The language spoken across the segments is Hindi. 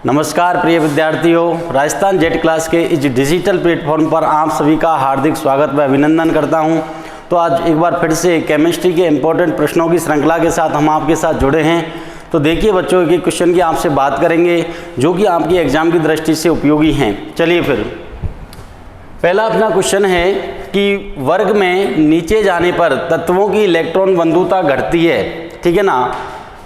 नमस्कार प्रिय विद्यार्थियों, राजस्थान जेट क्लास के इस डिजिटल प्लेटफॉर्म पर आप सभी का हार्दिक स्वागत व अभिनंदन करता हूं। तो आज एक बार फिर से केमिस्ट्री के इम्पोर्टेंट प्रश्नों की श्रृंखला के साथ हम आपके साथ जुड़े हैं। तो देखिए बच्चों, के क्वेश्चन की आपसे बात करेंगे जो कि आपकी एग्जाम की दृष्टि से उपयोगी हैं। चलिए फिर पहला अपना क्वेश्चन है कि वर्ग में नीचे जाने पर तत्वों की इलेक्ट्रॉन बंधुता घटती है, ठीक है ना,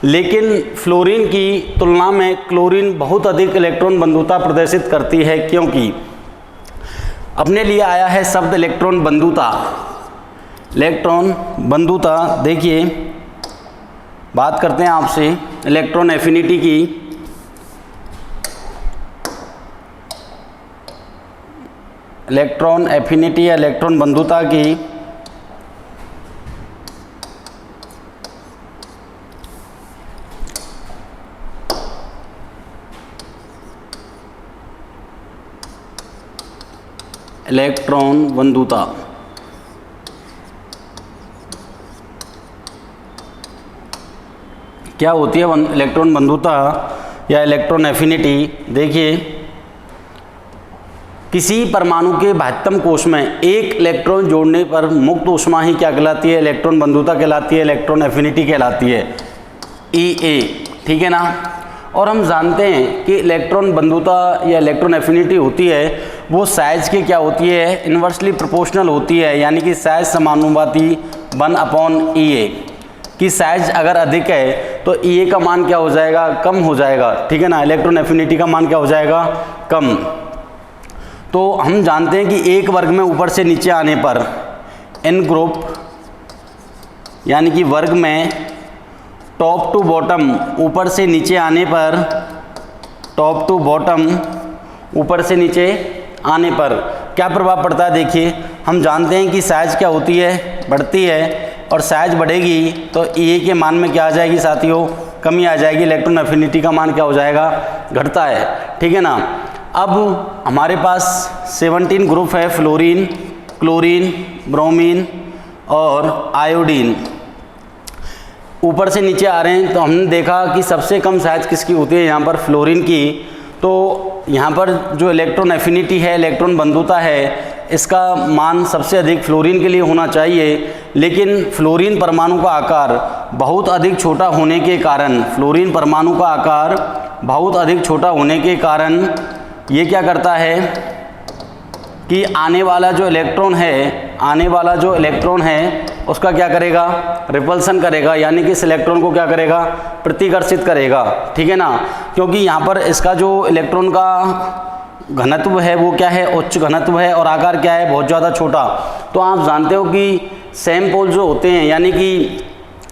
लेकिन फ्लोरीन की तुलना में क्लोरीन बहुत अधिक इलेक्ट्रॉन बंधुता प्रदर्शित करती है, क्योंकि अपने लिए आया है शब्द इलेक्ट्रॉन बंधुता। इलेक्ट्रॉन बंधुता, देखिए बात करते हैं आपसे इलेक्ट्रॉन एफिनिटी की। इलेक्ट्रॉन एफिनिटी या इलेक्ट्रॉन बंधुता की इलेक्ट्रॉन बंधुता क्या होती है? इलेक्ट्रॉन बंधुता या इलेक्ट्रॉन एफिनिटी, देखिए किसी परमाणु के 72 कोश में एक इलेक्ट्रॉन जोड़ने पर मुक्त ऊष्मा ही क्या कहलाती है? इलेक्ट्रॉन बंधुता कहलाती है, इलेक्ट्रॉन एफिनिटी कहलाती है, EA, ठीक है ना। और हम जानते हैं कि इलेक्ट्रॉन बंधुता या इलेक्ट्रॉन एफिनिटी होती है वो साइज की क्या होती है? इन्वर्सली प्रोपोर्शनल होती है, यानी कि साइज समानुपाती 1/EA की साइज अगर अधिक है तो EA का मान क्या हो जाएगा? कम हो जाएगा, ठीक है ना। इलेक्ट्रॉन एफिनिटी का मान क्या हो जाएगा? कम। तो हम जानते हैं कि एक वर्ग में ऊपर से नीचे आने पर इन ग्रुप, यानी कि वर्ग में टॉप टू बॉटम, ऊपर से नीचे आने पर, टॉप टू बॉटम, ऊपर से नीचे आने पर क्या प्रभाव पड़ता है? देखिए हम जानते हैं कि साइज क्या होती है? बढ़ती है, और साइज बढ़ेगी तो EA के मान में क्या आ जाएगी साथियों? कमी आ जाएगी। इलेक्ट्रॉन एफिनिटी का मान क्या हो जाएगा? घटता है, ठीक है ना। अब हमारे पास 17 ग्रुप है, फ्लोरीन, क्लोरीन, ब्रोमीन और आयोडीन। ऊपर से नीचे आ रहे हैं तो हमने देखा कि सबसे कम साइज किसकी होती है? यहाँ पर फ्लोरीन की। तो यहाँ पर जो इलेक्ट्रॉन एफिनिटी है, इलेक्ट्रॉन बंधुता है, इसका मान सबसे अधिक फ्लोरीन के लिए होना चाहिए, लेकिन फ्लोरीन परमाणु का आकार बहुत अधिक छोटा होने के कारण, फ्लोरीन परमाणु का आकार बहुत अधिक छोटा होने के कारण ये क्या करता है कि आने वाला जो इलेक्ट्रॉन है उसका क्या करेगा? रिपल्सन करेगा, यानी कि इस इलेक्ट्रॉन को क्या करेगा? प्रतिकर्षित करेगा, ठीक है ना। क्योंकि यहाँ पर इसका जो इलेक्ट्रॉन का घनत्व है वो क्या है? उच्च घनत्व है, और आकार क्या है? बहुत ज़्यादा छोटा। तो आप जानते हो कि सेम पोल जो होते हैं, यानी कि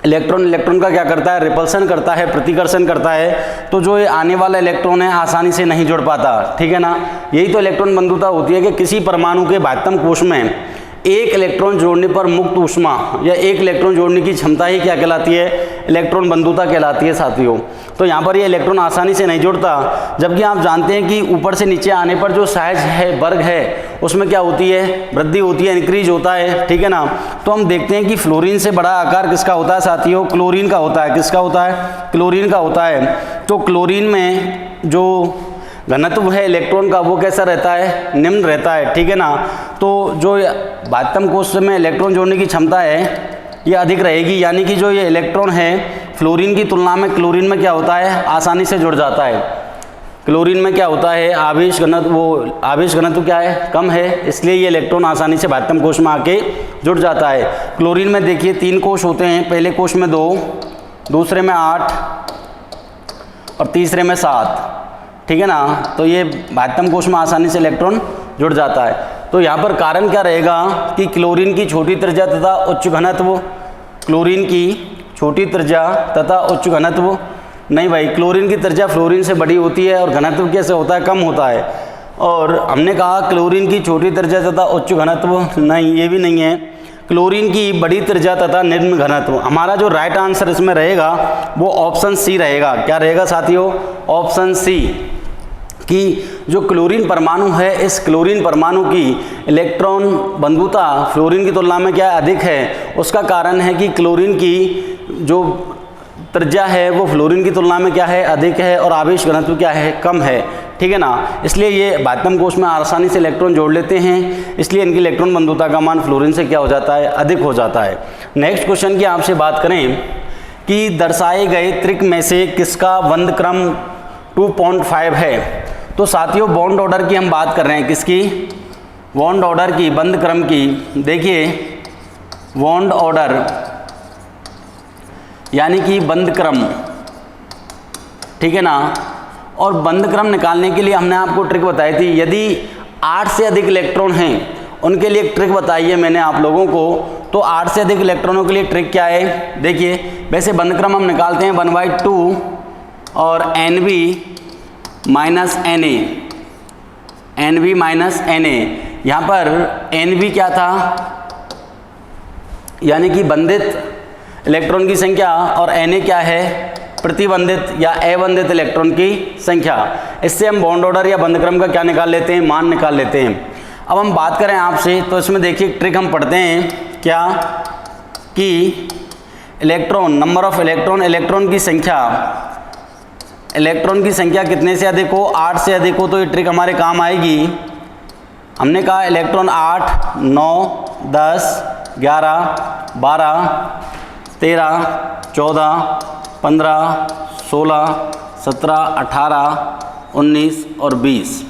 इलेक्ट्रॉन का क्या करता है? रिपल्सन करता है, प्रतिकर्षण करता है। तो जो ये आने वाला इलेक्ट्रॉन है आसानी से नहीं जुड़ पाता, ठीक है ना। यही तो इलेक्ट्रॉन बंधुता होती है कि किसी परमाणु के 72 कोश में एक इलेक्ट्रॉन जोड़ने पर मुक्त ऊष्मा या एक इलेक्ट्रॉन जोड़ने की क्षमता ही क्या कहलाती है? इलेक्ट्रॉन बंधुता कहलाती है साथियों। तो यहाँ पर ये इलेक्ट्रॉन आसानी से नहीं जुड़ता, जबकि आप जानते हैं कि ऊपर से नीचे आने पर जो साइज है, वर्ग है, उसमें क्या होती है? वृद्धि होती है, इंक्रीज होता है, ठीक है ना। तो हम देखते हैं कि फ्लोरीन से बड़ा आकार किसका होता है साथियों? क्लोरीन का होता है। किसका होता है? क्लोरीन का होता है। तो क्लोरीन में जो घनत्व है इलेक्ट्रॉन का वो कैसा रहता है? निम्न रहता है, ठीक है ना। तो जो 72 कोश में इलेक्ट्रॉन जोड़ने की क्षमता है ये अधिक रहेगी, यानी कि जो ये इलेक्ट्रॉन है फ्लोरीन की तुलना में क्लोरीन में क्या होता है? आसानी से जुड़ जाता है। क्लोरीन में क्या होता है? आवेश घनत्व क्या है? कम है, इसलिए ये इलेक्ट्रॉन आसानी से 72 कोश में आके जुड़ जाता है। क्लोरीन में देखिए 3 कोश होते हैं, पहले कोश में 2, दूसरे में 8 और तीसरे में 7, ठीक है ना। तो ये 72 कोश में आसानी से इलेक्ट्रॉन जुड़ जाता है। तो यहाँ पर कारण क्या रहेगा कि क्लोरीन की छोटी त्रिज्या तथा उच्च घनत्व, क्लोरीन की छोटी त्रिज्या तथा उच्च घनत्व, नहीं भाई, क्लोरीन की त्रिज्या फ्लोरीन से बड़ी होती है और घनत्व कैसे होता है? कम होता है। और हमने कहा क्लोरीन की छोटी त्रिज्या तथा उच्च घनत्व, नहीं, ये भी नहीं है। क्लोरीन की बड़ी त्रिज्या तथा निम्न घनत्व। हमारा जो राइट आंसर इसमें रहेगा वो ऑप्शन सी रहेगा। क्या रहेगा साथियों? ऑप्शन सी, कि जो क्लोरीन परमाणु है, इस क्लोरीन परमाणु की इलेक्ट्रॉन बंधुता फ्लोरीन की तुलना में क्या अधिक है। उसका कारण है कि क्लोरीन की जो त्रिज्या है वो फ्लोरीन की तुलना में क्या है, अधिक है, और आवेश घनत्व क्या है, कम है, ठीक है ना। इसलिए ये बाध्यम कोश में आसानी से इलेक्ट्रॉन जोड़ लेते हैं, इसलिए इनकी इलेक्ट्रॉन बंधुता का मान फ्लोरीन से क्या हो जाता है, अधिक हो जाता है। नेक्स्ट क्वेश्चन की आपसे बात करें कि दर्शाए गए त्रिक में से किसका बंध क्रम 2.5 है। तो साथियों बॉन्ड ऑर्डर की हम बात कर रहे हैं, किसकी, बॉन्ड ऑर्डर की, बंध क्रम की। देखिए बॉन्ड ऑर्डर यानी कि बंध क्रम, ठीक है ना। और बंध क्रम निकालने के लिए हमने आपको ट्रिक बताई थी, यदि 8 से अधिक इलेक्ट्रॉन हैं उनके लिए एक ट्रिक बताई है मैंने आप लोगों को। तो 8 से अधिक इलेक्ट्रॉनों के लिए ट्रिक क्या है, देखिए वैसे बंध क्रम हम निकालते हैं 1/2 और NV minus NA, NV minus NA। यहाँ पर NV क्या था, यानी कि बंधित इलेक्ट्रॉन की संख्या, और Na क्या है, प्रतिबंधित या अबंधित इलेक्ट्रॉन की संख्या। इससे हम बॉन्ड ऑर्डर या बंध क्रम का क्या निकाल लेते हैं, मान निकाल लेते हैं। अब हम बात करें आपसे, तो इसमें देखिए ट्रिक हम पढ़ते हैं क्या, कि electron, number of electron, electron की संख्या कितने से अधिक हो, 8 से अधिक हो, तो ये ट्रिक हमारे काम आएगी। हमने कहा इलेक्ट्रॉन 8, 9, 10, 11, 12, 13, 14, 15, 16, 17, 18, 19 और 20,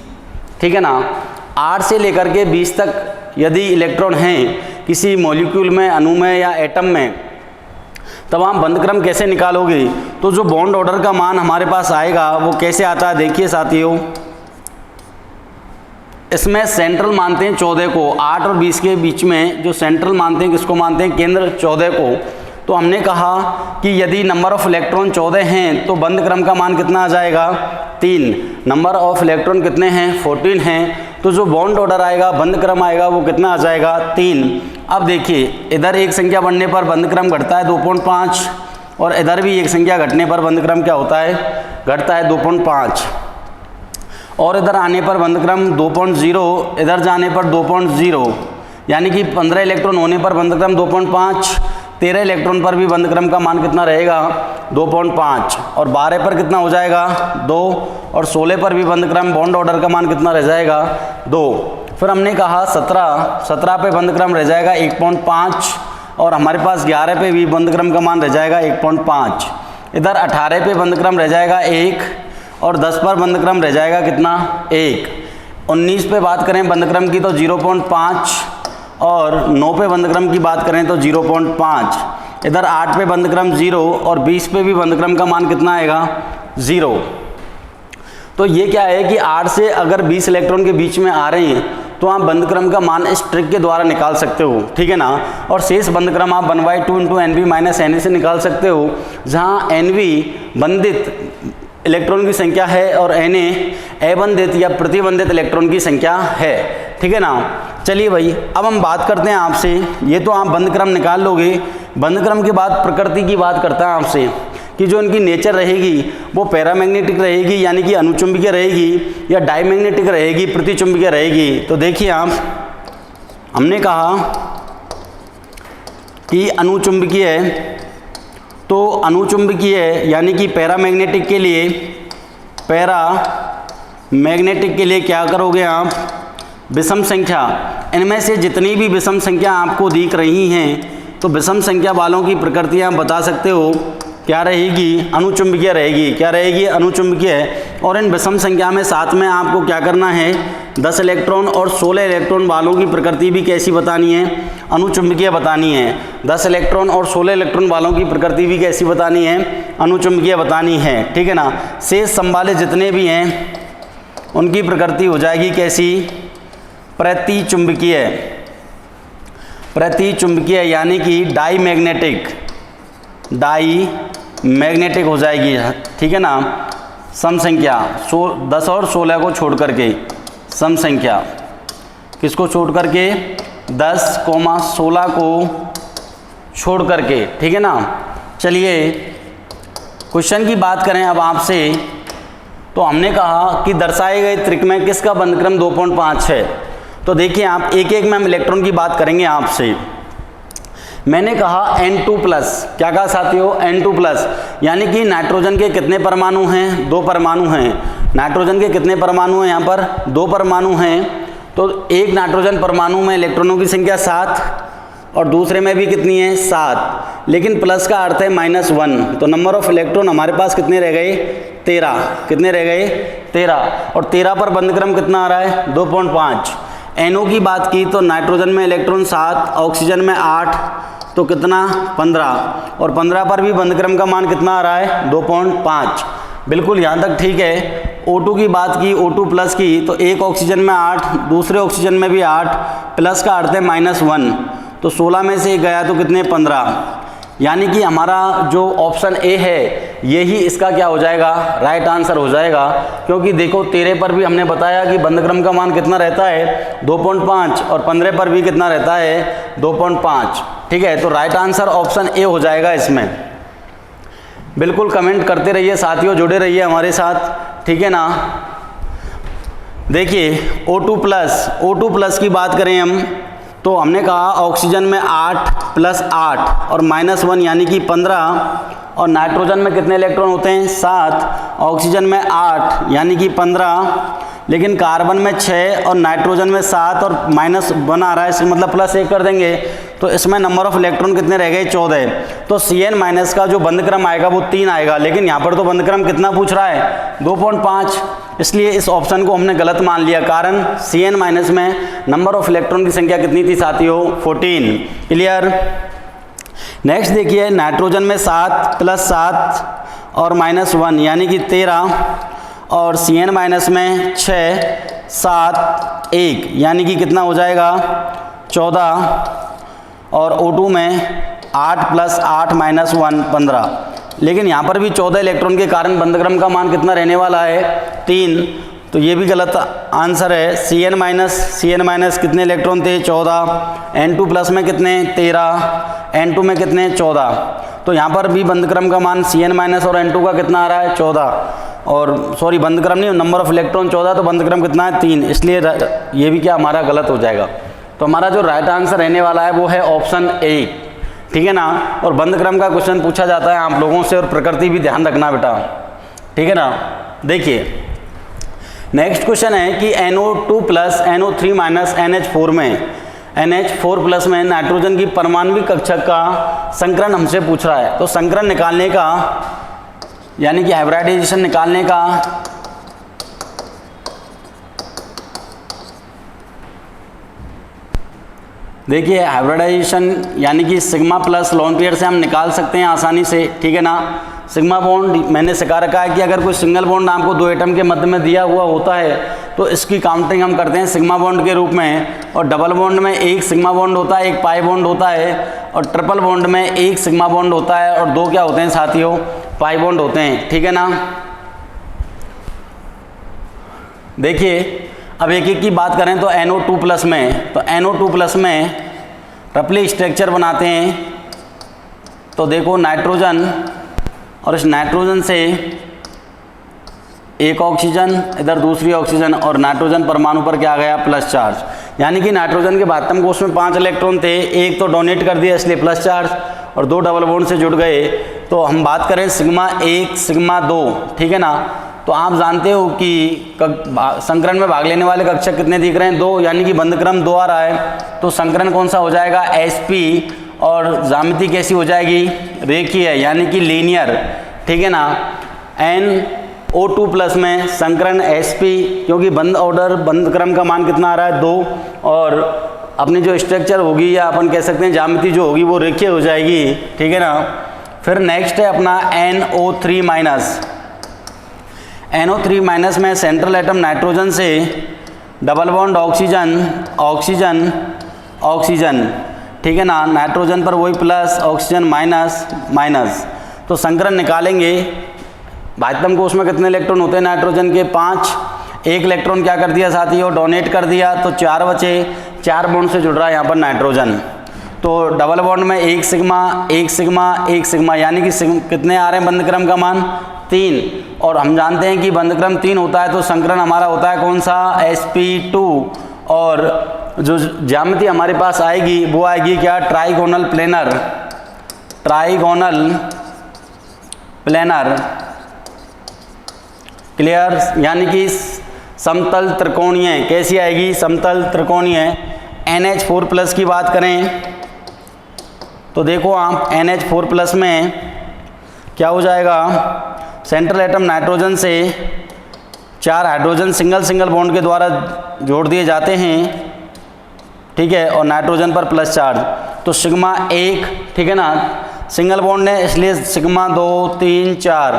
ठीक है ना। 8 से लेकर के 20 तक यदि इलेक्ट्रॉन हैं किसी मॉलिक्यूल में, अणु में या एटम में, तब आप बंध क्रम कैसे निकालोगे। तो जो बॉन्ड ऑर्डर का मान हमारे पास आएगा वो कैसे आता है, देखिए साथियों, इसमें सेंट्रल मानते हैं 14 को, 8 और 20 के बीच में जो सेंट्रल मानते हैं, किसको मानते हैं, केंद्र 14 को। तो हमने कहा कि यदि नंबर ऑफ इलेक्ट्रॉन 14 हैं तो बंध क्रम का मान कितना आ जाएगा, 3। नंबर ऑफ इलेक्ट्रॉन कितने हैं, 14 हैं, तो जो बॉन्ड ऑर्डर आएगा, बंध क्रम आएगा, वो कितना आ जाएगा, 3। अब देखिए इधर एक संख्या बढ़ने पर बंध क्रम घटता है 2.5, और इधर भी एक संख्या घटने पर बंध क्रम क्या होता है, घटता है 2.5, और इधर आने पर बंध क्रम 2.0, इधर जाने पर 2.0, यानी कि 15 इलेक्ट्रॉन होने पर बंध क्रम 2.5, 13 इलेक्ट्रॉन पर भी बंध क्रम का मान कितना रहेगा, 2.5, और 12 पर कितना हो जाएगा, 2, और 16 पर भी बंध क्रम, बॉन्ड ऑर्डर का मान कितना रह जाएगा, 2। फिर हमने कहा 17 पे बंध क्रम रह जाएगा 1.5, और हमारे पास 11 पे भी बंध क्रम का मान रह जाएगा 1.5। इधर 18 पे बंध क्रम रह जाएगा 1, और 10 पर बंध क्रम रह जाएगा कितना, 1। 19 पे बात करें बंध क्रम की तो 0.5, और 9 पे बंध क्रम की बात करें तो 0.5। इधर 8 पे बंध क्रम 0, और 20 पे भी बंध क्रम का मान कितना आएगा, 0। तो ये क्या है कि 8 से अगर 20 इलेक्ट्रॉन के बीच में आ रहे हैं तो आप बंध क्रम का मान इस ट्रिक के द्वारा निकाल सकते हो, ठीक है ना। और शेष बंध क्रम आप 1/2 × NV माइनस NA से निकाल सकते हो, जहाँ NV बंधित इलेक्ट्रॉन की संख्या है और Na अबंधित या प्रतिबंधित इलेक्ट्रॉन की संख्या है, ठीक है ना। चलिए भाई, अब हम बात करते हैं आपसे, ये तो आप बंध क्रम निकाल लोगे। बंध क्रम के बाद प्रकृति की बात करता है आपसे, कि जो इनकी नेचर रहेगी वो पैरामैग्नेटिक रहेगी, यानी कि अनुचुंबकीय रहेगी, या डायमैग्नेटिक रहेगी, प्रतिचुंबकीय रहेगी। तो देखिए आप, हमने कहा कि अनुचुंबकीय है, तो अनुचुंबकीय यानी कि पैरामैग्नेटिक के लिए, पैरामैग्नेटिक के लिए क्या करोगे आप, विषम संख्या, इनमें से जितनी भी विषम संख्या आपको दिख रही हैं, तो विषम संख्या वालों की प्रकृति आप बता सकते हो क्या रहेगी, अनुचुंबकीय रहेगी। क्या रहेगी, अनुचुंबकीय। और इन विषम संख्या में साथ में आपको क्या करना है, 10 इलेक्ट्रॉन और 16 इलेक्ट्रॉन वालों की प्रकृति भी कैसी बतानी है, अनुचुंबकीय बतानी है। 10 इलेक्ट्रॉन और 16 इलेक्ट्रॉन वालों की प्रकृति भी कैसी बतानी है, अनुचुंबकीय बतानी है, ठीक है ना। शेष संभाले जितने भी हैं उनकी प्रकृति हो जाएगी कैसी, प्रतिचुंबकीय। प्रतिचुंबकीय यानी कि डाईमैग्नेटिक, डाईमैग्नेटिक हो जाएगी, ठीक है ना। सम संख्या 10 और 16 को छोड़ करके, सम संख्या किसको छोड़ करके, 10, 16 को छोड़ करके, ठीक है ना। चलिए क्वेश्चन की बात करें अब आपसे, तो हमने कहा कि दर्शाए गए त्रिक में किसका बंध क्रम 2.5 है। तो देखिए आप, एक एक में हम इलेक्ट्रॉन की बात करेंगे आपसे। मैंने कहा N2+, क्या कहा साथियों, N2+, यानी कि नाइट्रोजन के कितने परमाणु हैं, 2 परमाणु हैं। नाइट्रोजन के कितने परमाणु हैं, यहाँ पर 2 परमाणु हैं। तो एक नाइट्रोजन परमाणु में इलेक्ट्रॉनों की संख्या 7 और दूसरे में भी कितनी है, 7, लेकिन प्लस का अर्थ है -1, तो नंबर ऑफ इलेक्ट्रॉन हमारे पास कितने रह गए, 13। कितने रह गए, 13, और 13 पर बंध क्रम कितना आ रहा है, 2.5। NO की बात की तो नाइट्रोजन में इलेक्ट्रॉन 7, ऑक्सीजन में 8, तो कितना 15, और 15 पर भी बंध क्रम का मान कितना आ रहा है, 2.5। बिल्कुल यहाँ तक ठीक है। O2 की बात की, O2+ की, तो एक ऑक्सीजन में 8, दूसरे ऑक्सीजन में भी 8, प्लस का अर्थ है -1, तो 16 में से 1 गया तो कितने, 15। यानी कि हमारा जो ऑप्शन ए है यही इसका क्या हो जाएगा, राइट आंसर हो जाएगा। क्योंकि देखो 13 पर भी हमने बताया कि बंध क्रम का मान कितना रहता है, 2.5, और 15 पर भी कितना रहता है, 2.5। ठीक है, तो राइट आंसर ऑप्शन ए हो जाएगा इसमें। बिल्कुल कमेंट करते रहिए साथियों, जुड़े रहिए हमारे साथ, ठीक है ना। देखिए O2+ की बात करें हम, तो हमने कहा ऑक्सीजन में 8 + 8 और -1 यानी कि 15, और नाइट्रोजन में कितने इलेक्ट्रॉन होते हैं, 7, ऑक्सीजन में 8 यानी कि 15, लेकिन कार्बन में 6 और नाइट्रोजन में 7 और -1 आ रहा है, इसका मतलब +1 कर देंगे, तो इसमें नंबर ऑफ इलेक्ट्रॉन कितने रह गए, 14। तो Cn- का जो बंध क्रम आएगा वो 3 आएगा, लेकिन यहाँ पर तो बंध क्रम कितना पूछ रहा है, 2.5, इसलिए इस ऑप्शन को हमने गलत मान लिया। कारण Cn- में नंबर ऑफ इलेक्ट्रॉन की संख्या कितनी थी साथियों, 14। क्लियर। नेक्स्ट देखिए, नाइट्रोजन में 7 + 7 और -1 यानी कि 13, और Cn- में 6, 7, 1 यानी कि कितना हो जाएगा, 14, और O2 में 8 + 8 -1 15, लेकिन यहाँ पर भी 14 इलेक्ट्रॉन के कारण बंध क्रम का मान कितना रहने वाला है, 3, तो ये भी गलत आंसर है। Cn- कितने इलेक्ट्रॉन थे, 14, N2+ में कितने, 13, N2 में कितने, 14, तो यहाँ पर भी बंध क्रम का मान Cn- और N2 का कितना आ रहा है, 14, और सॉरी बंध क्रम नहीं, नंबर ऑफ इलेक्ट्रॉन 14, तो बंध क्रम कितना है, 3, इसलिए ये भी क्या हमारा गलत हो जाएगा। तो हमारा जो राइट आंसर रहने वाला है वो है ऑप्शन ए, ठीक है ना। और बंध क्रम का क्वेश्चन पूछा जाता है आप लोगों से, और प्रकृति भी ध्यान रखना बेटा, ठीक है ना। देखिए नेक्स्ट क्वेश्चन है कि NO2+, NO3- NH4 में, NH4+ में नाइट्रोजन की परमाणविक कक्षक का संकरण हमसे पूछ रहा है। तो संकरण निकालने का यानी कि हाइब्रिडाइजेशन निकालने का देखिए, हाइब्रिडाइजेशन यानी कि सिग्मा+ लोन पेयर से हम निकाल सकते हैं आसानी से, ठीक है ना। सिग्मा बॉन्ड मैंने सिखा रखा है कि अगर कोई सिंगल बॉन्ड आपको 2 एटम के मध्य में दिया हुआ होता है तो इसकी काउंटिंग हम करते हैं सिग्मा बॉन्ड के रूप में, और डबल बॉन्ड में 1 सिग्मा बॉन्ड होता है, 1 पाई बॉन्ड होता है, और ट्रिपल बॉन्ड में 1 सिग्मा बॉन्ड होता है और 2 क्या होते हैं साथियों, पाई बॉन्ड होते हैं, ठीक है ना। देखिए अब एक एक की बात करें तो NO2+ में, तो NO2+ में रफली स्ट्रक्चर बनाते हैं। तो देखो नाइट्रोजन, और इस नाइट्रोजन से एक ऑक्सीजन, इधर दूसरी ऑक्सीजन, और नाइट्रोजन परमाणु पर क्या आ गया, प्लस चार्ज। यानी कि नाइट्रोजन के बातम कोष में 5 इलेक्ट्रॉन थे, एक तो डोनेट कर दिया इसलिए प्लस चार्ज, और 2 डबल बॉन्ड से जुड़ गए। तो हम बात करें सिग्मा 1 सिग्मा 2, ठीक है ना। तो आप जानते हो कि संकरण में भाग लेने वाले कक्षक कितने दिख रहे हैं, 2, यानी कि बंध क्रम 2 आ रहा है। तो संकरण कौन सा हो जाएगा, Sp, और ज्यामिति कैसी हो जाएगी, रेखीय है यानी कि लीनियर, ठीक है ना। NO2+ में संकरण Sp, क्योंकि बंध क्रम का मान कितना आ रहा है, 2, और अपनी जो स्ट्रक्चर होगी या अपन कह सकते हैं ज्यामिति जो होगी वो रेखीय हो जाएगी, ठीक है ना। फिर नेक्स्ट है अपना NO3-। NO3- में सेंट्रल एटम नाइट्रोजन से double bond oxygen oxygen oxygen, ठीक है ना। नाइट्रोजन पर वही प्लस, ऑक्सीजन माइनस माइनस। तो संकरण निकालेंगे, भाजतम कोष में कितने इलेक्ट्रॉन होते हैं नाइट्रोजन के, 5, 1 इलेक्ट्रॉन क्या कर दिया साथियों, डोनेट कर दिया, तो 4 बचे, 4 बॉन्ड से जुड़ रहा है यहाँ पर नाइट्रोजन। तो डबल बॉन्ड में 1 सिग्मा 1 सिग्मा 1 सिग्मा, यानी कि कितने आ रहे हैं बंध क्रम का मान, 3, और हम जानते हैं कि बंध क्रम 3 होता है तो संकरण हमारा होता है कौन सा, Sp2, और जो ज्यामिति हमारे पास आएगी वो आएगी क्या, trigonal planar, trigonal planar, clear, यानी कि समतल त्रिकोणीय। कैसी आएगी, समतल त्रिकोणीय। NH4+ की बात करें तो देखो आप NH4+ में क्या हो जाएगा, सेंट्रल एटम नाइट्रोजन से 4 हाइड्रोजन सिंगल बॉन्ड के द्वारा जोड़ दिए जाते हैं, ठीक है, और नाइट्रोजन पर प्लस चार्ज, तो सिग्मा 1, ठीक है ना, सिंगल बॉन्ड है इसलिए सिग्मा 2 3 4।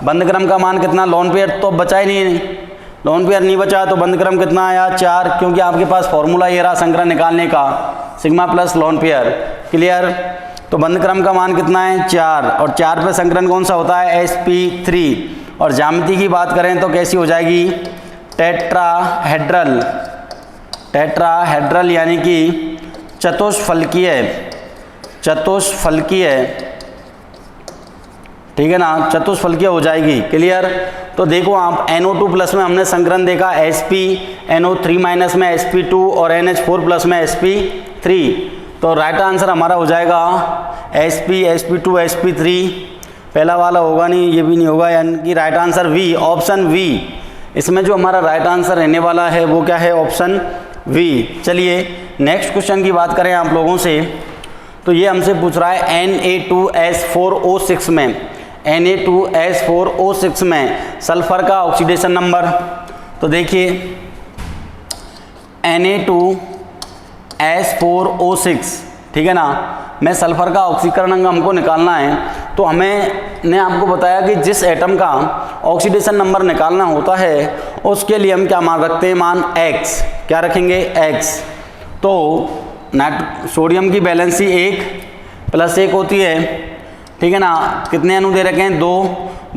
बंद क्रम का मान कितना, लोन पेयर तो बचा ही नहीं, लोन पेयर नहीं बचा तो बंद क्रम कितना आया 4, क्योंकि आपके पास फॉर्मूला ये रहा संक्रमण निकालने का, sigma plus lone pair, clear. तो बंद क्रम का मान कितना है 4, और 4 पे संकरण कौन सा होता है, sp3। और ज्यामिति की बात करें तो कैसी हो जाएगी, टेट्राहेड्रल, टेट्राहेड्रल यानी कि चतुष्फलकीय, चतुष्फलकीय, ठीक है ना, चतुष्फलकीय हो जाएगी, क्लियर। तो देखो आप NO2+ में हमने संकरण देखा sp, NO3- में sp2 और NH4+ में sp3। तो राइट आंसर हमारा हो जाएगा sp, sp2, sp3। पहला वाला होगा नहीं, ये भी नहीं होगा, यानी कि right answer V, option V। इसमें जो हमारा राइट आंसर रहने वाला है वो क्या है, ऑप्शन V। चलिए नेक्स्ट क्वेश्चन की बात करें आप लोगों से, तो ये हमसे पूछ रहा है Na2S4O6 में, Na2S4O6 में सल्फर का ऑक्सीडेशन नंबर। तो देखिए Na2S4O6, ठीक है ना, मैं सल्फर का ऑक्सीकरण अंग हमको निकालना है, तो ने आपको बताया कि जिस एटम का ऑक्सीडेशन नंबर निकालना होता है उसके लिए हम क्या मान रखते हैं, मान x, क्या रखेंगे x। तो सोडियम की बैलेंसी 1+1 होती है, ठीक है ना, कितने अणु दे रखे हैं,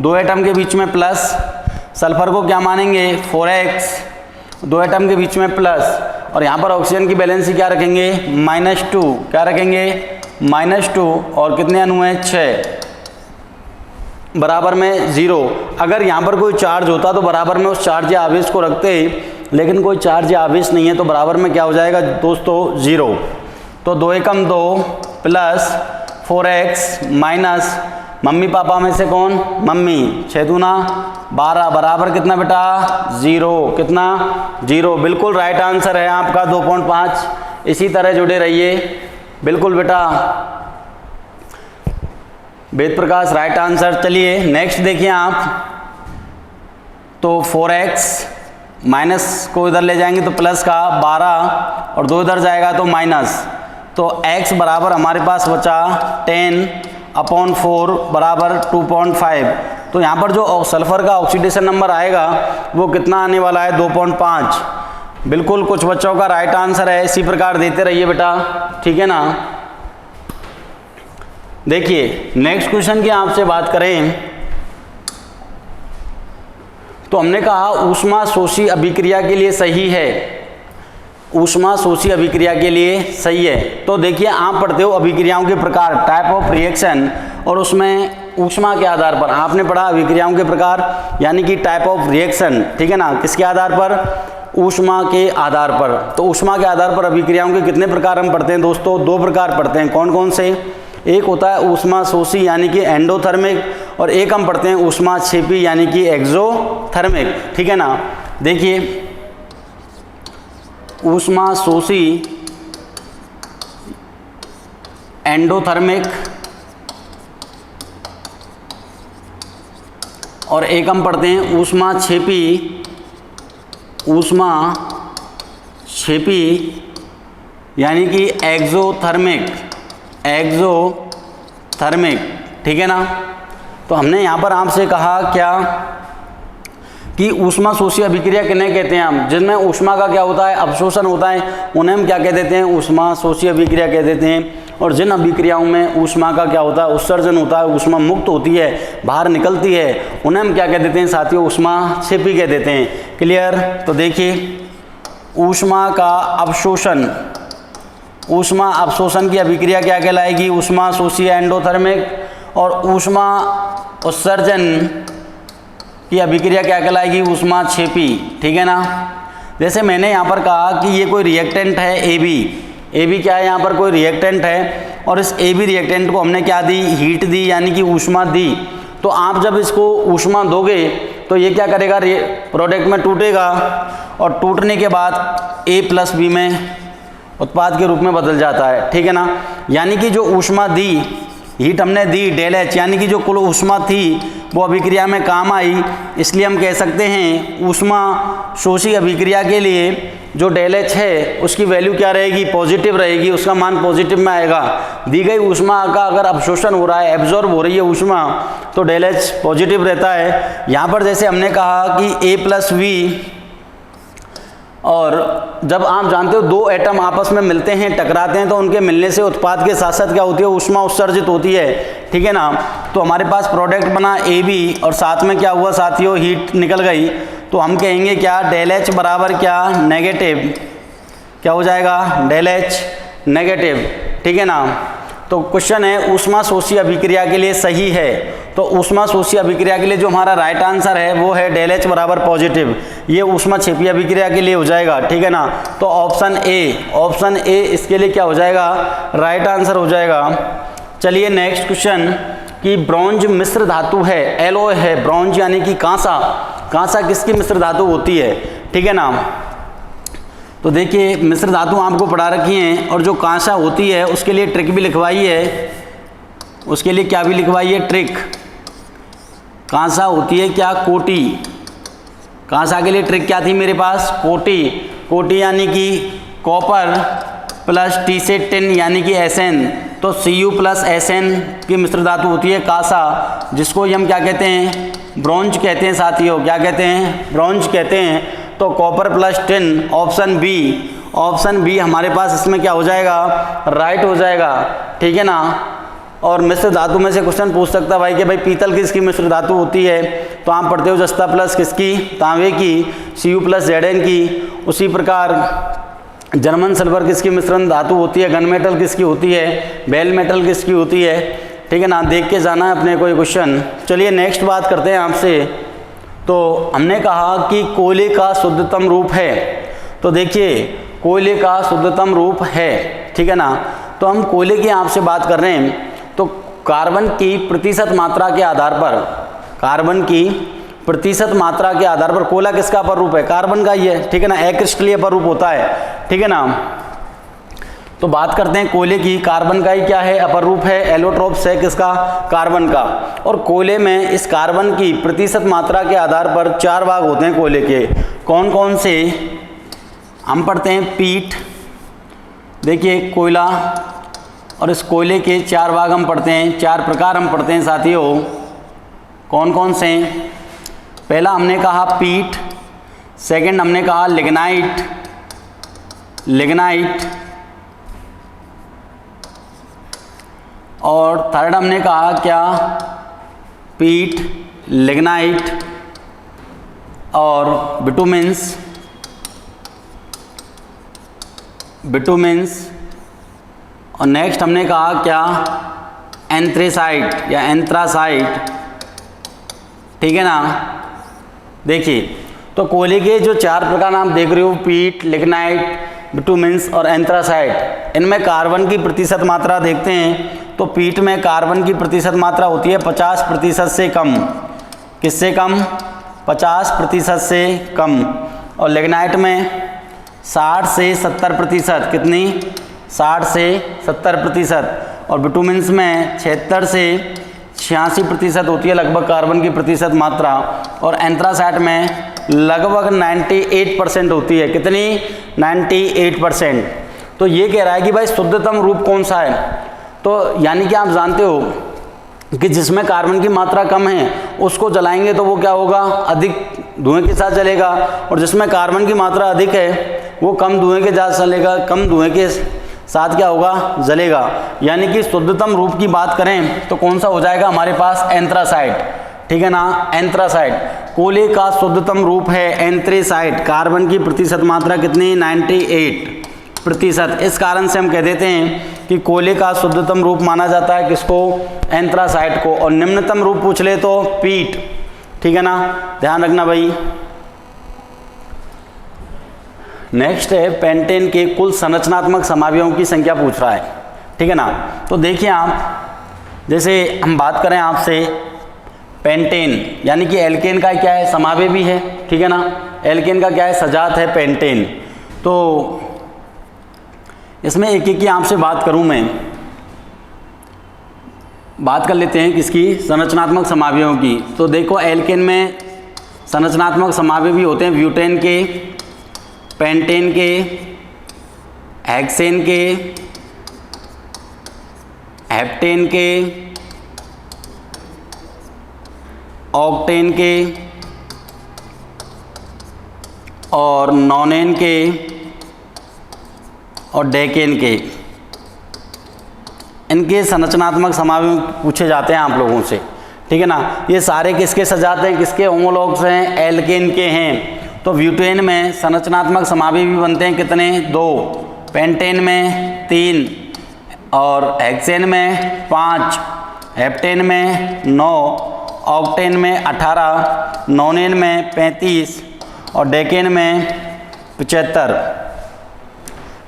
2 एटम के बीच में प्लस, सल्फर को क्या मानेंगे 4x, 2 एटम के बीच में प्लस, और यहाँ पर ऑक्सीजन की बैलेंसी क्या रखेंगे, -2, क्या रखेंगे -2, और कितने अणु हैं 6, बराबर में 0। अगर यहाँ पर कोई चार्ज होता तो बराबर में उस चार्ज या आवेश को रखते, लेकिन कोई चार्ज या आवेश नहीं है तो बराबर में क्या हो जाएगा दोस्तों 0। तो 2 एकम 2 plus 4x minus mummy papa में से कौन, मम्मी, 6 दूना 12, बराबर कितना बेटा 0, कितना 0। बिल्कुल राइट आंसर है आपका 2.5। इसी तरह जुड़े रहिए, बिल्कुल बेटा वेद प्रकाश राइट आंसर। चलिए नेक्स्ट देखिए आप, तो 4x माइनस को इधर ले जाएंगे तो प्लस का 12 और 2 इधर जाएगा तो माइनस, तो x बराबर हमारे पास बचा 10/4 बराबर 2.5। तो यहाँ पर जो सल्फर का ऑक्सीडेशन नंबर आएगा वो कितना आने वाला है 2.5। बिल्कुल कुछ बच्चों का राइट आंसर है, इसी प्रकार देते रहिए बेटा, ठीक है ना। देखिए नेक्स्ट क्वेश्चन की आपसे बात करें तो हमने कहा ऊष्मा शोषी अभिक्रिया के लिए सही है, ऊष्मा शोषी अभिक्रिया के लिए सही है। तो देखिए आप पढ़ते हो अभिक्रियाओं के प्रकार, टाइप ऑफ रिएक्शन, और उसमें ऊष्मा के आधार पर आपने पढ़ा अभिक्रियाओं के प्रकार यानी कि टाइप ऑफ रिएक्शन, ठीक है ना, किसके आधार पर, ऊष्मा के आधार पर। तो ऊष्मा के आधार पर अभिक्रियाओं के कितने प्रकार हम पढ़ते हैं दोस्तों, 2 प्रकार पढ़ते हैं। कौन कौन से, एक होता है ऊष्मा शोषी यानी कि एंडोथर्मिक, और एक हम पढ़ते हैं ऊष्मा क्षेपी यानी कि एक्सोथर्मिक, ठीक है ना। देखिए ऊष्मा शोषी एंडोथर्मिक और एक हम पढ़ते हैं ऊष्मा क्षेपी, ऊष्मा क्षेपी यानी कि एक्सोथर्मिक, एक्सोथर्मिक, ठीक है ना। तो हमने यहाँ पर आपसे कहा क्या कि ऊष्मा शोषी अभिक्रिया किन्हें कहते हैं हम, जिनमें ऊष्मा का क्या होता है, अवशोषण होता है, उन्हें हम क्या कह देते हैं, ऊष्मा शोषी अभिक्रिया कह देते हैं। और जिन अभिक्रियाओं में ऊष्मा का क्या होता है, उत्सर्जन होता है, ऊष्मा मुक्त होती है, बाहर निकलती है, उन्हें हम क्या कह देते हैं साथियों, ऊष्मा क्षेपी कह देते हैं। क्लियर। तो देखिए ऊष्मा का अवशोषण, ऊष्मा अवशोषण की अभिक्रिया क्या कहलाएगी, ऊष्मा शोषी एंडोथर्मिक, और ऊष्मा उत्सर्जन की अभिक्रिया क्या कहलाएगी, ऊष्मा क्षेपी, ठीक है ना। जैसे मैंने यहाँ पर कहा कि ये कोई रिएक्टेंट है ए बी क्या है, यहाँ पर कोई रिएक्टेंट है और इस ए बी रिएक्टेंट को हमने क्या दी, हीट दी यानी कि ऊष्मा दी। तो आप जब इसको ऊष्मा दोगे तो ये क्या करेगा, प्रोडक्ट में टूटेगा और टूटने के बाद ए प्लस बी में उत्पाद के रूप में बदल जाता है, ठीक है ना। यानी कि जो ऊष्मा दी, हीट हमने दी डेल एच, यानी कि जो कुल ऊष्मा थी वो अभिक्रिया में काम आई, इसलिए हम कह सकते हैं ऊष्मा शोषी अभिक्रिया के लिए जो डेल एच है उसकी वैल्यू क्या रहेगी, पॉजिटिव रहेगी, उसका मान पॉजिटिव में आएगा। दी गई ऊष्मा का अगर अवशोषण हो रहा है, एब्जॉर्ब हो रही है ऊष्मा, तो डेल एच पॉजिटिव रहता है। यहाँ पर जैसे हमने कहा कि ए प्लस वी, और जब आप जानते हो दो एटम आपस में मिलते हैं, टकराते हैं, तो उनके मिलने से उत्पाद के साथ साथ क्या होती है, ऊष्मा उत्सर्जित होती है, ठीक है ना। तो हमारे पास प्रोडक्ट बना ए बी और साथ में क्या हुआ साथियों, हीट निकल गई। तो हम कहेंगे क्या, डेल एच बराबर क्या, नेगेटिव, क्या हो जाएगा, डेल एच नेगेटिव, ठीक है ना। तो क्वेश्चन है ऊष्मा शोषी अभिक्रिया के लिए सही है, तो ऊष्मा शोषी अभिक्रिया के लिए जो हमारा राइट आंसर है वो है डेल एच बराबर पॉजिटिव, ये ऊष्मा क्षेपी अभिक्रिया के लिए हो जाएगा, ठीक है ना। तो ऑप्शन ए इसके लिए क्या हो जाएगा, राइट आंसर हो जाएगा। चलिए नेक्स्ट क्वेश्चन कि ब्रॉन्ज मिश्र धातु है, एलॉय है, ब्रॉन्ज यानी कि कांसा, कांसा किसकी मिश्र धातु होती है, ठीक है ना। तो देखिए मिश्र धातु आपको पढ़ा रखी हैं और जो कांसा होती है उसके लिए ट्रिक भी लिखवाई है, उसके लिए क्या भी लिखवाई है, ट्रिक। कांसा होती है क्या, कोटि, कांसा के लिए ट्रिक क्या थी मेरे पास, कोटि, कोटि यानी कि कॉपर प्लस टी से टिन यानी कि एसएन, तो Cu प्लस एसएन की मिश्र धातु होती है कांसा, जिसको हम क्या कहते हैं, ब्रॉन्ज कहते हैं साथियों, क्या कहते हैं, ब्रॉन्ज कहते हैं। तो copper plus tin, option B हमारे पास इसमें क्या हो जाएगा, राइट हो जाएगा, ठीक है ना। और मिश्र धातु में से क्वेश्चन पूछ सकता है भाई कि भाई पीतल किसकी मिश्र धातु होती है, तो आप पढ़ते हो जस्ता प्लस किसकी, तांबे की, Cu प्लस Zn की। उसी प्रकार जर्मन सल्फर किसकी मिश्रण धातु होती है, गन मेटल किसकी होती है, बेल मेटल किसकी होती है, ठीक है ना, देख के जाना है अपने को ये क्वेश्चन। चलिए नेक्स्ट बात करते हैं आपसे। तो हमने कहा कि कोयले का शुद्धतम रूप है, तो देखिए कोयले का शुद्धतम रूप है, ठीक है ना। तो हम कोयले की आपसे बात कर रहे हैं, तो कार्बन की प्रतिशत मात्रा के आधार पर, कार्बन की प्रतिशत मात्रा के आधार पर कोयला किसका अपर रूप है, कार्बन का ही है, ठीक है ना, अक्रिस्टलीय अपर रूप होता है, ठीक है ना। तो बात करते हैं कोयले की, कार्बन का ही क्या है, अपर रूप है, एलोट्रोप्स है किसका, कार्बन का। और कोयले में इस कार्बन की प्रतिशत मात्रा के आधार पर 4 भाग होते हैं कोयले के, कौन कौन से, हम पढ़ते हैं पीट, देखिए कोयला, और इस कोयले के 4 भाग हम पढ़ते हैं, 4 प्रकार हम पढ़ते हैं साथियों, कौन कौन से। पहला हमने कहा पीट, सेकंड हमने कहा लिग्नाइट, और थर्ड हमने कहा क्या, पीट, लिग्नाइट और बिटुमेंस, और नेक्स्ट हमने कहा क्या, एंथ्रेसाइट या एंथ्रासाइट, ठीक है ना। देखिए तो कोयले के जो 4 प्रकार आप देख रहे हो, पीट, लिग्नाइट, बिटुमेंस और एंथ्रासाइट, इनमें कार्बन की प्रतिशत मात्रा देखते हैं। तो पीट में कार्बन की प्रतिशत मात्रा होती है 50% से कम, किससे कम, 50% से कम, और लिग्नाइट में 60 से 70%, कितनी, 60 से 70%, और बिटुमेंस में 76 से 86% होती है लगभग कार्बन की प्रतिशत मात्रा, और एंथ्रासाइट में लगभग 98% होती है, कितनी, 98%। तो ये कह रहा है कि भाई शुद्धतम रूप कौन सा है, तो यानी कि आप जानते हो कि जिसमें कार्बन की मात्रा कम है उसको जलाएंगे तो वो क्या होगा, अधिक धुएं के साथ जलेगा, और जिसमें कार्बन की मात्रा अधिक है वो कम धुएं के साथ चलेगा, कम धुएं के साथ क्या होगा, जलेगा। यानी कि शुद्धतम रूप की बात करें तो कौन सा हो जाएगा हमारे पास, एंथ्रासाइट, ठीक है ना, एंथ्रासाइट। कोयले का शुद्धतम रूप है एंथ्रेसाइट, कार्बन की प्रतिशत मात्रा कितनी, 98%। इस कारण से हम कह देते हैं कि कोयले का शुद्धतम रूप माना जाता है किसको, एंथ्रासाइट को। और निम्नतम रूप पूछ ले तो पीट, ठीक है ना, ध्यान रखना भाई। नेक्स्ट है पेंटेन के कुल संरचनात्मक समावयवों की संख्या पूछ रहा है, ठीक है ना। तो देखिए आप, जैसे हम बात करें आपसे पेंटेन यानी कि एल्केन का क्या है, समावयव भी है, ठीक है ना। एल्केन का क्या है, सजात है पेंटेन। तो इसमें एक एक की आपसे बात करूं, मैं बात कर लेते हैं किसकी, संरचनात्मक समावयवों की। तो देखो एल्केन में संरचनात्मक समावयव भी होते हैं ब्यूटेन के, पेंटेन के, हेक्सेन के, हेप्टेन के, ऑक्टेन के और नॉनेन के और डेकेन के। इनके संरचनात्मक समावयव पूछे जाते हैं आप लोगों से, ठीक है ना। ये सारे किसके सजात हैं, किसके होमोलॉग्स हैं, एल्केन के हैं। तो ब्यूटेन में संरचनात्मक समावयव भी बनते हैं कितने, 2, पेंटेन में 3 और हेक्सेन में 5, हेप्टेन में 9, ऑक्टेन में 18, नॉनेन में 35 और डेकेन में 75,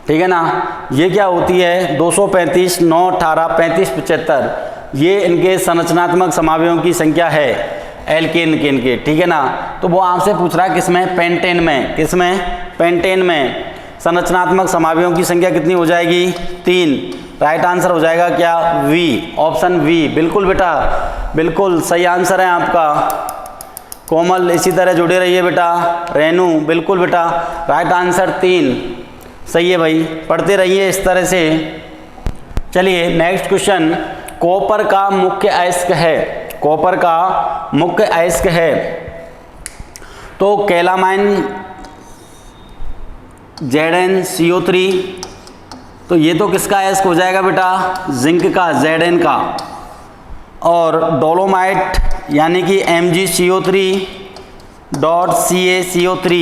ठीक है ना। ये क्या होती है, 235, 9, 18, 35, 75, ये इनके संरचनात्मक समावयवों की संख्या है एल्केन के, ठीक है ना। तो वो आपसे पूछ रहा है किसमें, पेंटेन में। किसमें, पेंटेन में संरचनात्मक समावयवों की संख्या कितनी हो जाएगी, 3। राइट आंसर हो जाएगा क्या, वी, ऑप्शन वी। बिल्कुल बेटा, बिल्कुल सही आंसर है आपका। कोमल इसी तरह जुड़े रहिए बेटा, रेनू बिल्कुल बेटा, राइट आंसर 3 सही है भाई, पढ़ते रहिए इस तरह से। चलिए नेक्स्ट क्वेश्चन, कॉपर का मुख्य अयस्क है, कॉपर का मुख्य अयस्क है तो कैलामाइन ZnCO3, तो ये तो किसका अयस्क हो जाएगा बेटा, जिंक का, Zn का। और डोलोमाइट यानी कि MgCO3.CaCO3,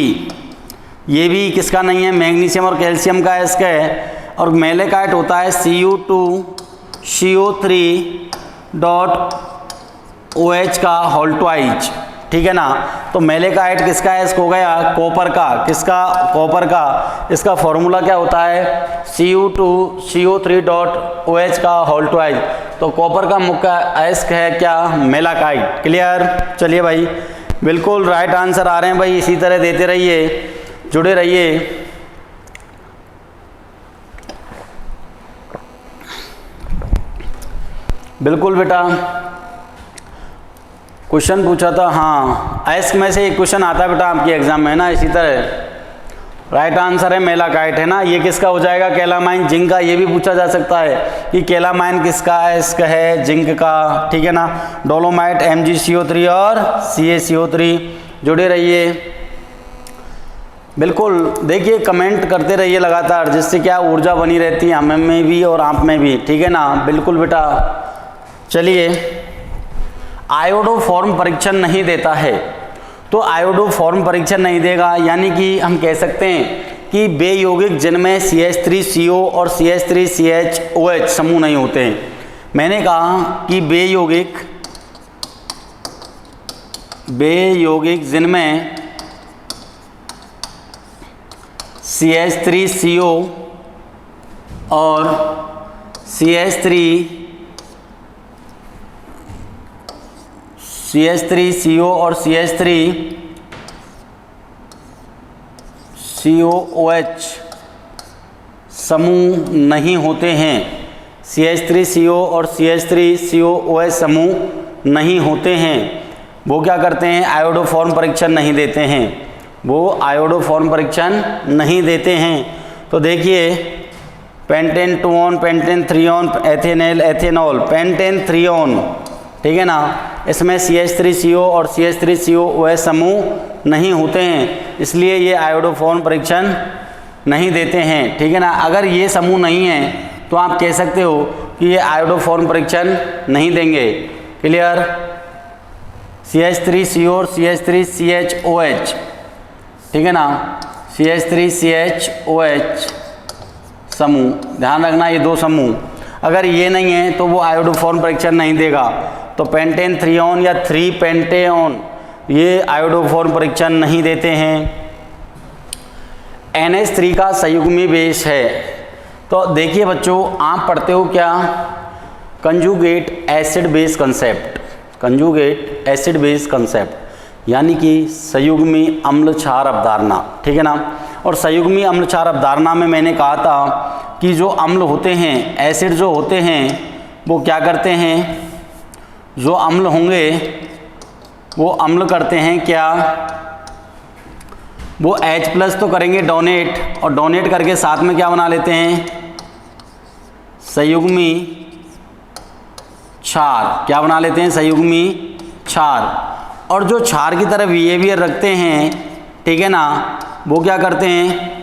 ये भी किसका नहीं है, मैग्नीशियम और कैल्शियम का अयस्क है। और मेलेकाइट होता है Cu2CO3.OH का होल ट्वाइज, ठीक है ना। तो मेलेकाइट किसका अयस्क हो गया, कॉपर का। किसका, कॉपर का। इसका फॉर्मूला क्या होता है, Cu2CO3.OH का होल ट्वाइज। तो कॉपर का मुख्य अयस्क है क्या, मेलाकाइट। क्लियर। चलिए भाई, बिल्कुल राइट आंसर आ रहे हैं भाई, इसी तरह देते रहिए, जुड़े रहिए। बिल्कुल बेटा, क्वेश्चन पूछा था, हाँ अयस्क में से एक क्वेश्चन आता है बेटा आपके एग्जाम में ना, इसी तरह। राइट आंसर है मेलाकाइट, है ना। ये किसका हो जाएगा, कैलामाइन, जिंक का। ये भी पूछा जा सकता है कि कैलामाइन किसका अयस्क है, जिंक का, ठीक है ना। डोलोमाइट MgCO3 और CaCO3, जुड़े रहिए। बिल्कुल देखिए, कमेंट करते रहिए लगातार, जिससे क्या ऊर्जा बनी रहती है हमें में भी और आप में भी, ठीक है ना। बिल्कुल बेटा। चलिए, आयोडोफॉर्म परीक्षण नहीं देता है, तो आयोडोफॉर्म परीक्षण नहीं देगा यानी कि हम कह सकते हैं कि बेयौगिक जिनमें CH3CO और CH3CHOH समूह नहीं होते हैं। मैंने कहा कि बेयौगिक जिनमें CH3CO और CH3CO और CH3COOH समूह नहीं होते हैं। CH3CO और CH3COOH समूह नहीं होते हैं, वो क्या करते हैं, आयोडोफॉर्म परीक्षण नहीं देते हैं, वो आयोडोफॉर्म परीक्षण नहीं देते हैं। तो देखिए, पेंटेन 2 पेंटेन 3 एथेनेल एथेनॉल, पेंटेन 3, ठीक है ना। इसमें CH3CO और CH3COOH समूह नहीं होते हैं, इसलिए ये आयोडोफॉर्म परीक्षण नहीं देते हैं, ठीक है ना। अगर ये समूह नहीं है तो आप कह सकते हो कि ये आयोडोफॉर्म परीक्षण नहीं देंगे। क्लियर। CH3CO और CH3CHOH, ठीक है ना, CH3CHOH समूह, ध्यान रखना ये 2 समूह, अगर ये नहीं है तो वो आयोडोफॉर्म परीक्षण नहीं देगा। तो पेंटेन 3 या 3 पेंटेन ये आयोडोफॉर्म परीक्षण नहीं देते हैं। NH3 का संयुग्मी बेस है। तो देखिए बच्चों, आप पढ़ते हो क्या, conjugate acid base concept, conjugate acid base concept यानी कि संयुग्मी अम्ल क्षार अवधारणा, ठीक है ना। और संयुग्मी अम्ल क्षार अवधारणा में मैंने कहा था कि जो अम्ल होते हैं, एसिड जो होते हैं, वो क्या करते हैं, जो अम्ल होंगे वो अम्ल करते हैं क्या, वो H+ तो करेंगे डोनेट, और डोनेट करके साथ में क्या बना लेते हैं, संयुग्मी क्षार, क्या बना लेते हैं, संयुग्मी क्षार। और जो क्षार की तरह बिहेवियर रखते हैं, ठीक है ना, वो क्या करते हैं,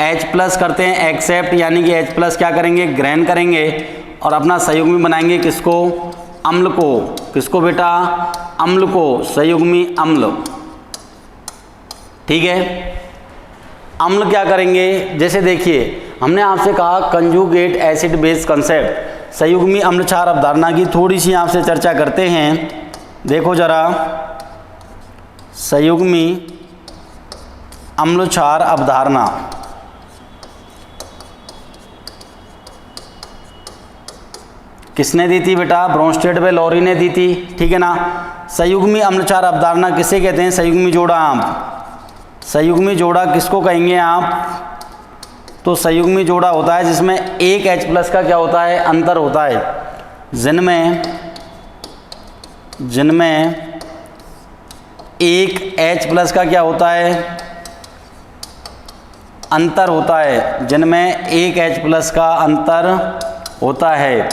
H+ करते हैं एक्सेप्ट, यानी कि H+ क्या करेंगे, ग्रहण करेंगे और अपना संयुग्मी बनाएंगे, किसको, अम्ल को, किसको बेटा, अम्ल को, संयुग्मी अम्ल, ठीक है। अम्ल क्या करेंगे, जैसे देखिए हमने आपसे कहा कंजुगेट एसिड बेस कंसेप्ट, संयुग्मी अम्ल क्षार अवधारणा की थोड़ी सी आपसे चर्चा करते हैं। देखो जरा, संयुग्मी अम्ल क्षार अवधारणा, किसने दी थी बेटा, ब्रोंस्टेड व लोरी ने दी थी, ठीक है ना। संयुग्मी अम्ल क्षार अवधारणा किसे कहते हैं, संयुग्मी जोड़ा। आप संयुग्मी जोड़ा किसको कहेंगे आप, तो संयुग्मी जोड़ा होता है जिसमें एक H+ का क्या होता है, अंतर होता है, जिनमें एक H+ का क्या होता है, अंतर होता है, जिनमें एक H+ का अंतर होता है,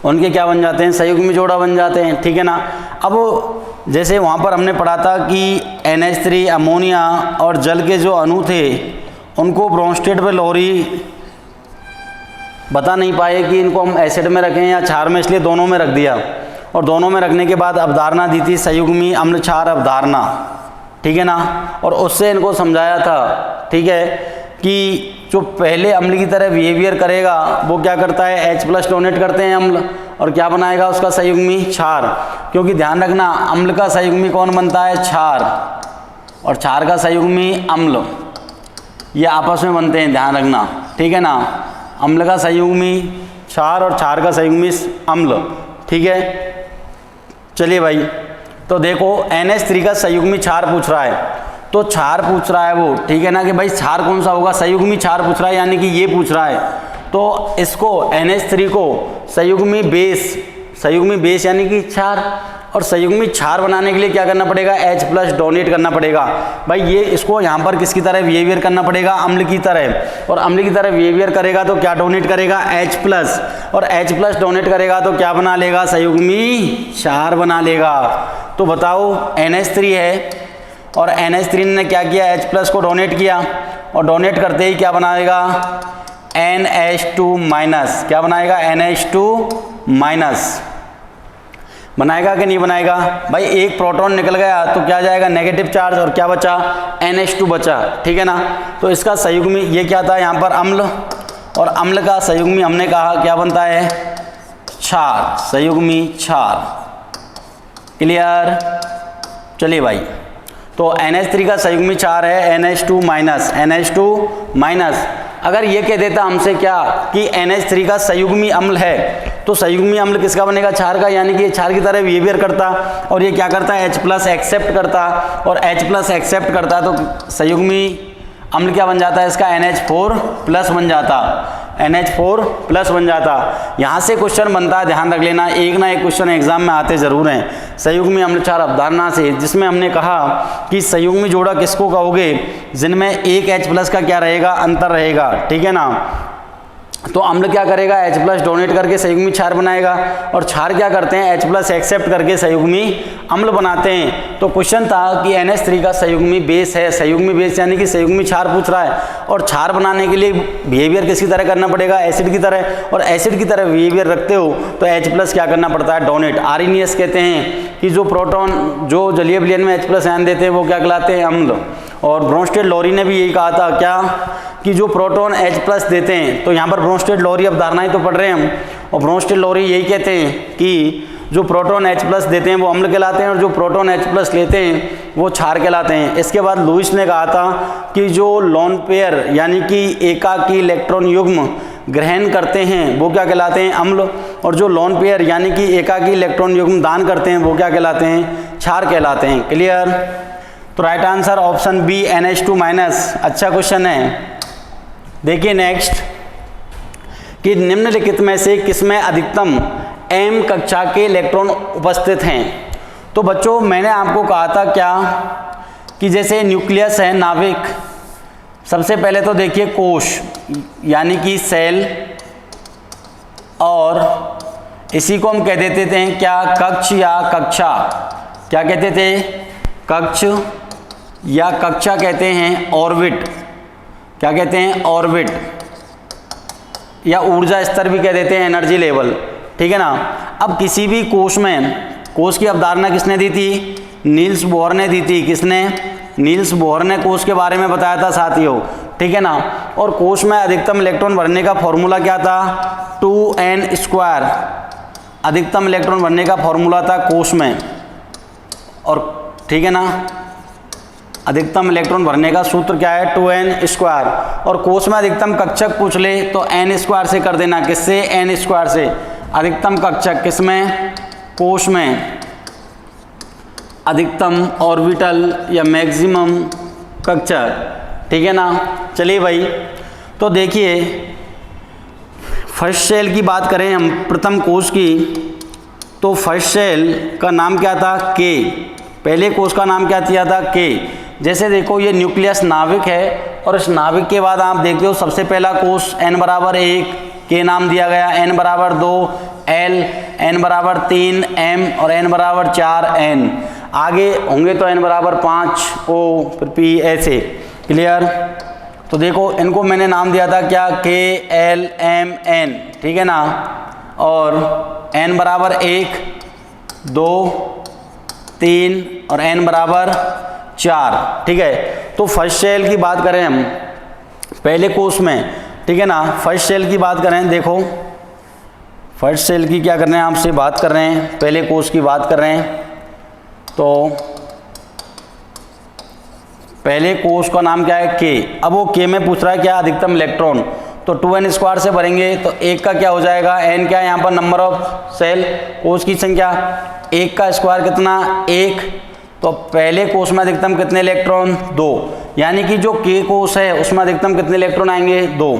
उनके क्या बन जाते हैं, संयुग्मी जोड़ा बन जाते हैं, ठीक है ना। अब जैसे वहाँ पर हमने पढ़ा था कि NH3 अमोनिया और जल के जो अणु थे उनको ब्रोंस्टेड व लोरी बता नहीं पाए कि इनको हम एसिड में रखें या क्षार में, इसलिए दोनों में रख दिया, और दोनों में रखने के बाद अवधारणा दी थी संयुग्मी अम्ल क्षार अवधारणा, ठीक है ना। और उससे इनको समझाया था, ठीक है, कि जो पहले अम्ल की तरह बिहेवियर करेगा वो क्या करता है, H+ डोनेट करते हैं अम्ल, और क्या बनाएगा उसका संयुग्मी क्षार, क्योंकि ध्यान रखना अम्ल का संयुग्मी कौन बनता है, क्षार, और क्षार का संयुग्मी अम्ल, ये आपस में बनते हैं, ध्यान रखना, ठीक है ना। अम्ल का संयुग्मी क्षार और क्षार का संयुग्मी अम्ल, ठीक है। चलिए भाई, तो देखो NH3 का संयुग्मी क्षार पूछ रहा है, तो क्षार पूछ रहा है वो, ठीक है ना, कि भाई क्षार कौन सा होगा, संयुग्मी क्षार पूछ रहा है, यानी कि ये पूछ रहा है। तो इसको NH3 को संयुग्मी बेस यानी कि क्षार, और संयुग्मी क्षार बनाने के लिए क्या करना पड़ेगा, H+ डोनेट करना पड़ेगा। भाई ये इसको यहाँ पर किसकी तरह बिहेवियर करना पड़ेगा, अम्ल की तरह, और अम्ल की तरह बिहेवियर करेगा तो क्या डोनेट करेगा, H+, और H+ डोनेट करेगा तो क्या बना लेगा, संयुग्मी क्षार बना लेगा। तो बताओ NH3 है और NH3 ने क्या किया, H+ को डोनेट किया, और डोनेट करते ही क्या बनाएगा, NH2-, क्या बनाएगा, NH2- बनाएगा कि नहीं बनाएगा। भाई एक प्रोटॉन निकल गया तो क्या जाएगा, नेगेटिव चार्ज, और क्या बचा, NH2 बचा, ठीक है ना। तो इसका संयुग्मी ये क्या था, यहाँ पर अम्ल, और अम्ल का संयुग्मी हमने कहा क्या बनता है, क्षार, संयुग्मी क्षार, क्लियर। चलिए भाई, तो NH3 का संयुग्मी क्षार है NH2-, अगर ये कह देता हमसे क्या कि NH3 का संयुग्मी अम्ल है, तो संयुग्मी अम्ल किसका बनेगा, क्षार का, यानी कि ये क्षार की तरह बिहेवियर करता, और ये क्या करता है, H+ एक्सेप्ट करता, और H+ एक्सेप्ट करता तो संयुग्मी अम्ल क्या बन जाता है इसका, NH4+ बन जाता, NH4+ बन जाता। यहाँ से क्वेश्चन बनता है, ध्यान रख लेना, एक ना एक क्वेश्चन एग्जाम में आते जरूर हैं संयुग्मी अम्ल क्षार अवधारणा से, जिसमें हमने कहा कि संयुग्मी जोड़ा किसको कहोगे, जिनमें एक H+ का क्या रहेगा, अंतर रहेगा, ठीक है ना। तो अम्ल क्या करेगा, H+ डोनेट करके संयुग्मी क्षार बनाएगा, और क्षार क्या करते हैं, H+ एक्सेप्ट करके संयुग्मी अम्ल बनाते हैं। तो क्वेश्चन था कि NH3 का संयुग्मी बेस है, संयुग्मी बेस यानी कि संयुग्मी क्षार पूछ रहा है, और क्षार बनाने के लिए बिहेवियर किसकी तरह करना पड़ेगा, एसिड की तरह, और एसिड की तरह बिहेवियर रखते हो तो H+ क्या करना पड़ता है, डोनेट। आर्हेनियस कहते हैं कि जो प्रोटॉन जो जलीय विलयन में H+ आयन देते हैं वो क्या कहलाते हैं, अम्ल। और ब्रोंस्टेड लोरी ने भी यही कहा था क्या, कि जो प्रोटॉन H+ देते हैं, तो यहाँ पर ब्रोंस्टेड लोरी अवधारणाएं तो पढ़ रहे हैं हम, और ब्रोंस्टेड लोरी यही कहते हैं कि जो प्रोटॉन H+ देते हैं वो अम्ल कहलाते हैं और जो प्रोटॉन H+ लेते हैं वो क्षार कहलाते हैं। इसके बाद लुईस ने कहा था कि जो लोन पेयर यानी कि एकाकी इलेक्ट्रॉन युग्म ग्रहण करते हैं वो क्या कहलाते हैं, अम्ल, और जो लोन पेयर यानी कि एकाकी इलेक्ट्रॉन युग्म दान करते हैं वो क्या कहलाते हैं, क्षार कहलाते हैं। क्लियर? तो right answer option B NH2-। अच्छा क्वेश्चन है। देखिए नेक्स्ट कि निम्नलिखित में से किसमें अधिकतम m कक्षा के इलेक्ट्रॉन उपस्थित हैं। तो बच्चों मैंने आपको कहा था क्या कि जैसे न्यूक्लियस है, नाभिक, सबसे पहले तो देखिए कोश यानी कि सेल, और इसी को हम कह देते थे क्या, कक्ष या कक्षा। क्या कहते थे, कक्ष या कक्षा कहते हैं, ऑर्बिट। क्या कहते हैं, ऑर्बिट, या ऊर्जा स्तर भी कह देते हैं, एनर्जी लेवल। ठीक है ना। अब किसी भी कोश में, कोश की अवधारणा किसने दी थी, नील्स बोहर ने दी थी। किसने, नील्स बोहर ने कोश के बारे में बताया था साथियों। ठीक है ना। और कोश में अधिकतम इलेक्ट्रॉन भरने का फॉर्मूला क्या था, 2n²। अधिकतम इलेक्ट्रॉन भरने का फॉर्मूला था कोश में। और ठीक है ना, अधिकतम इलेक्ट्रॉन भरने का सूत्र क्या है, 2n²। और कोश में अधिकतम कक्षक पूछ ले तो n² से कर देना। किससे, n² से। अधिकतम कक्षक किसमें, कोश में। अधिकतम ऑर्बिटल या मैक्सिमम कक्षक। ठीक है ना। चलिए भाई, तो देखिए फर्स्ट सेल की बात करें हम, प्रथम कोश की, तो फर्स्ट सेल का नाम क्या था, के। पहले कोश का नाम क्या दिया था, के। जैसे देखो ये न्यूक्लियस नाभिक है और इस नाभिक के बाद आप देखते हो सबसे पहला कोश n=1 के नाम दिया गया, n=2 L, n=3 M और n=4 N। आगे होंगे तो n=5 O फिर P, ऐसे। क्लियर? तो देखो इनको मैंने नाम दिया था क्या, K L M N। ठीक है ना। और n=1 2 3 और n=4। ठीक है। तो फर्स्ट सेल की बात करें हम पहले कोश में, ठीक है ना, फर्स्ट सेल की बात करें, देखो फर्स्ट सेल की क्या कर रहे हैं, आपसे बात कर रहे हैं, पहले कोश की बात कर रहे हैं। तो पहले कोश का नाम क्या है, के। अब वो के में पूछ रहा है क्या, अधिकतम इलेक्ट्रॉन। तो 2n² से भरेंगे तो एक का क्या हो जाएगा, n क्या है यहाँ पर, नंबर ऑफ सेल, कोश की संख्या। एक का स्क्वायर कितना, 1। तो पहले कोश में अधिकतम कितने इलेक्ट्रॉन, 2। यानी कि जो के कोश है उसमें अधिकतम कितने इलेक्ट्रॉन आएंगे, 2।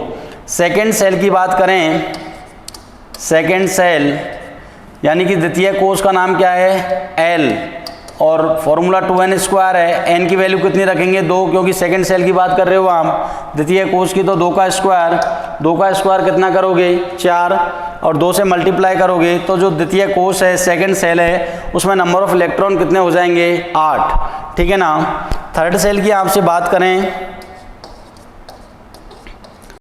सेकेंड सेल की बात करें, सेकेंड सेल यानी कि द्वितीय कोश का नाम क्या है, L, और फॉर्मूला 2n² है। n की वैल्यू कितनी रखेंगे, 2, क्योंकि सेकंड सेल की बात कर रहे हो आप, द्वितीय कोश की। तो 2 का स्क्वायर कितना करोगे, 4, और 2 से मल्टीप्लाई करोगे तो जो द्वितीय कोश है, सेकंड सेल है, उसमें नंबर ऑफ इलेक्ट्रॉन कितने हो जाएंगे, 8। ठीक है ना। थर्ड सेल की आपसे बात करें